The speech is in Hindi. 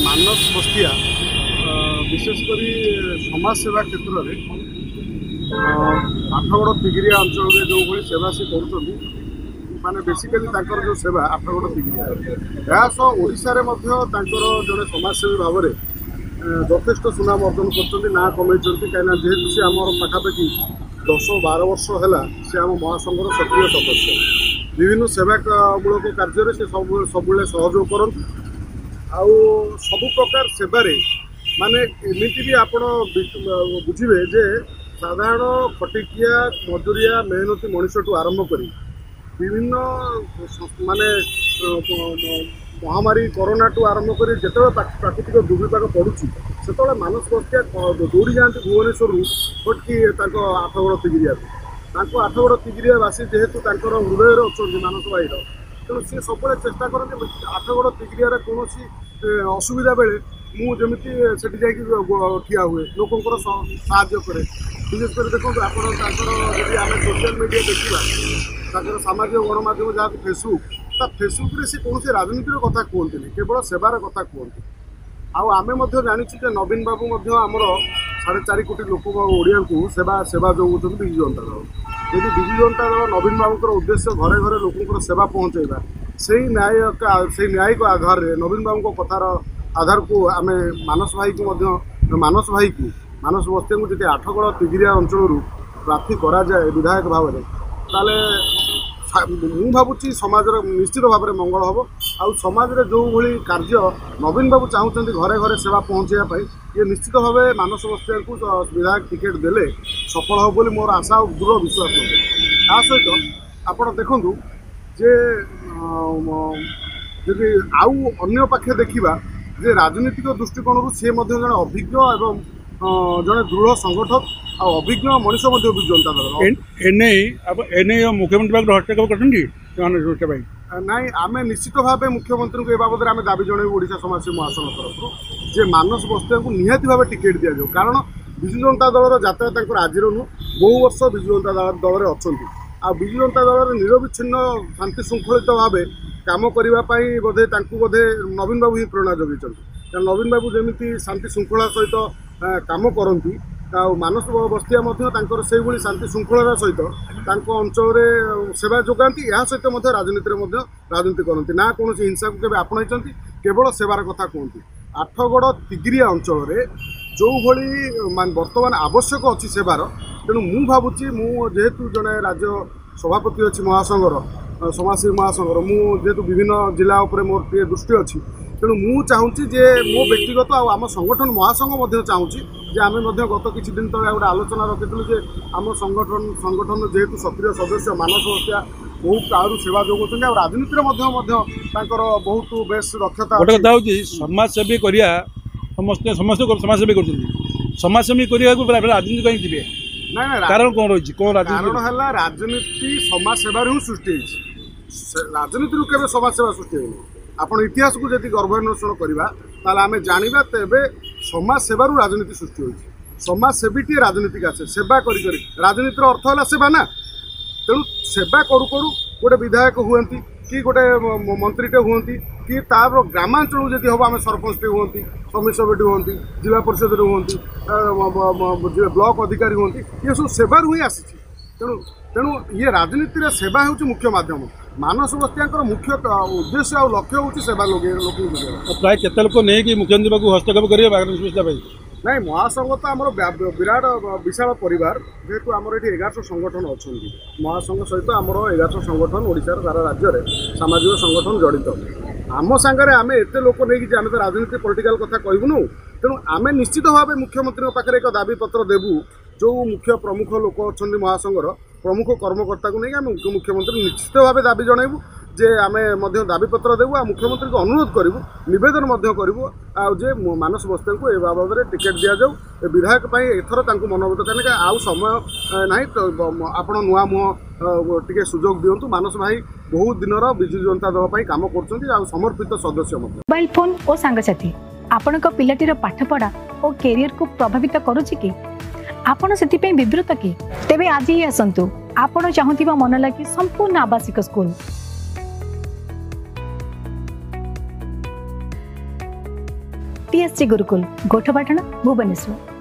मानस बस्तिया विशेषकर समाज सेवा क्षेत्र में आठगड़ तिगिरिया अंचल में जो भाई सेवा सी कर माने बेसिकली जो सेवा आठगड़ तिगिरिया यह ओडिशा रे जड़े समाजसेवी भाव में यथेष्ट सुनाम अर्जन कर ना कमे कहीं जेहेतु सी आम पाखापाखि 10-12 वर्ष है सी आम महासंघर सक्रिय सदस्य विभिन्न सेवामूलक कार्य से सब सहयोग करते आउ सबु प्रकार सेवारे माने एमती भी आप बुझे जे साधारण खटिकिया मजूरिया मेहनती मनीषठू आरंभ कर विभिन्न माने महामारी कोरोना टू आरंभ कर जिते प्राकृतिक दुर्विपाक पड़ू से मानस बस्तिया दौड़ी जाती भुवनेश्वर बट कि आठगड़ तिगिरिया आठगड़ तिगिरियावासी जेहेतु हृदय अच्छा मानस भाईर तेणु सी सब चेष्टा करते आठगड़ तिगिरिया कौन असुविधा बेले मुझे से ठिया हुए लोकंर साहाय्य करे विशेषकर देखो आप आम सोशल मीडिया देखा सामाजिक गणमाध्यम जहाँ फेसबुक फेसबुक से कौन राजनीतिर कथा कहते केवल सेवार कथा कहते आमे जानी नवीन बाबू आमर 4.5 कोटी लोक ओडिया को सेवा सेवा जोगाऊँ विजु जनता दल यदि विजु जनता दल नवीन बाबूर उद्देश्य घरे घरे लोक सेवा पहुँचेगा से न्यायिक आधार में नवीन बाबू कथार आधार को आम मानस भाई को मानस बस्तिया को जी आठगड़ तिगिरिया अंचल प्रार्थी करा जाए विधायक भाव में ताले मु भावुची समाज निश्चित भाव में मंगल हम आउ समाज रे जो भली कार्य नवीन बाबू चाहते घरे घरे सेवा पहुँचाई ये निश्चित भाव मानस बस्तिया को विधायक टिकेट देले सफल हो बोली मोर आशा और दृढ़ विश्वास ता सहित आप देखूँ जे जदि आउ अन्य पाखे देखा जे राजनीतिक दृष्टिकोण सी जड़े अभिज्ञ एवं जड़े दृढ़ संगठक और अभिज्ञ मनीष विजु जनता दल एने मुख्यमंत्री हस्तक्षेप कर नाई आम निश्चित भाव मुख्यमंत्री को बाबद में दाबी जनइबू ओडिशा समाजसेवी महासंघ तरफ जे मानस बस्तिया को निहाती भाव टिकेट दि जाऊ कारण विजु जनता दलर यात्रा आज नुह बहु वर्ष विजु जनता दल में अच्छा आ विजु जनता दल निरविच्छिन्न शांति शृंखलित भाव काम करने बोधे बोधे नवीन बाबू ही प्रेरणा जगैं नवीन बाबू जमी शांति शृंखला सहित काम करती मानस बस्तिया से शांति श्रृंखलार सहित अंचल सेवा जोगाती या सहित राजनीति राजनीति करती ना कौन हिंसा को केवल आपणाई केवल सेवार कथा कहती आठगड़ तिगिरिया अंचल जो भली बर्तमान आवश्यक अच्छी सेवार तेणु मु भावुची जेहेतु जड़े राज्य सभापति अच्छी महासंघर समाजसेवी महासंघर जेहेतु विभिन्न जिला उपर मोर टे दृष्टि अच्छी तेणु मु चाहूँगी जे मो व्यक्तिगत आम संगठन महासंघ चाहूँगी जे आम गत किसी दिन तले गोटे आलोचना रखी जे आम संगठन जेहेतु सक्रिय सदस्य मानस बस्तिया बहुत आहरी सेवा जोगाऊँ और राजनीति बहुत बेस दक्षता गोटे कथा हूँ समाजसेवी करिया समस्त समाजसेवी कर समाजसेवी करने राजनीति कहीं जी ना कारण कौन रही कारण है राजनीति समाज सेवार ही सृष्टि राजनीति केवल समाज सेवा सृष्टि होनी आपण इतिहास को जब गर्भान्वेषण करवा आम जाना तेरे समाज सेवार राजनीति सृष्टि होती समाजसेवी राजनीति आसे सेवा कर राजनीतिर अर्थ है सेवा ना तेणु सेवा करू करू गोटे विधायक हुए कि गोटे मंत्रीटे हुए कि तार ग्रामांचल जब हम आम सरपंचटे हुए समिति सभ्यटी हुए जिला परिषद हुए ब्लॉक अधिकारी हुए ये सब सेवार ही आसी तेणु तेणु ये राजनीति सेवा हूँ मुख्य माध्यम मानस बस्तिया मुख्य उद्देश्य और लक्ष्य हूँ सेवा लोक प्राय केत लोक नहीं मुख्यमंत्री हस्तक्षेप करेंगे नाई महासंघ तो आम विराट विशाल परिवार जेहेतु आमर ये 1100 संगठन अच्छा महासंघ सहित आमर 1100 संगठन ओडिशार सारा राज्य में सामाजिक संगठन जड़ित आम सांगे आम एत लोक नहीं आम तो राजनीति पॉलिटिकल कथा कहूँ तेणु आम निश्चित भाव मुख्यमंत्री पाखे एक दाबी पत्र देवु जो मुख्य प्रमुख लोक अच्छा महासंघर प्रमुख कर्मकर्ता को लेकिन आम मुख्यमंत्री निश्चित भाव दाबी जनइबू जे आम दाबी पत्र देवु आ मुख्यमंत्री को अनुरोध करूँ नवेदन करूँ जे मानस बस्तिया को ए बाबद में टिकेट दि जाऊ विधायक एथर मनोभूत कहीं आउ समय ना आप नुआ मुह टे सुजोग दिंतु मानस भाई बहुत दिन विजु जनता दल कम कर समर्पित सदस्य मोबाइल फोन और सांगसाथी आपण पिलाटीर पाठपढ़ा और कैरियर को प्रभावित करुच्ची कि आपण से विवृत कि तेबे आज ही आसतु आपण चाहूबा मन लगी संपूर्ण आवासिक स्कूल TSG गुरुकुल गोठपाटण भुवनेश्वर।